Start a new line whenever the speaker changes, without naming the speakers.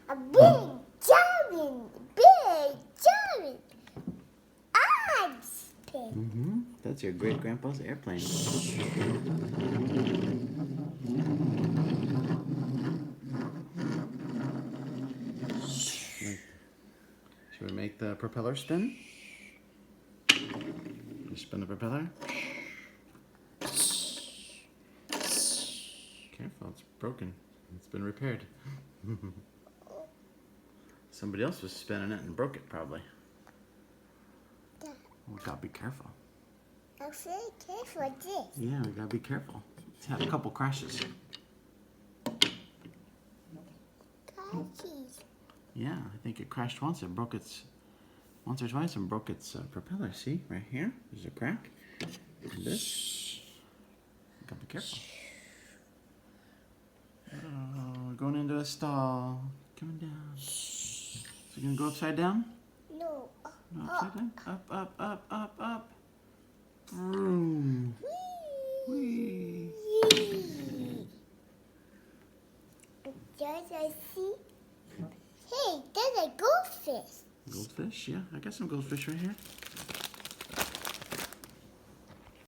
A big giant, big giant ice pin.
That's your great grandpa's airplane. Should we make the propeller spin? You spin the propeller? Careful, it's broken. It's been repaired. Somebody else was spinning it and broke it, probably. We gotta be careful.
I'm very careful with this.
Yeah, we gotta be careful. It's had a couple crashes.
Crashes.
Yeah, I think it crashed once. It broke its once or twice and broke its propeller. See, right here, there's a crack. And this. Gotta be careful. Oh, we're going into a stall. Coming down. So you're gonna go upside down?
No.
No, upside down. Up, up, up, up, up. Vroom. Whee.
There's a sea. Hey, there's a goldfish.
Goldfish? Yeah, I got some goldfish right here.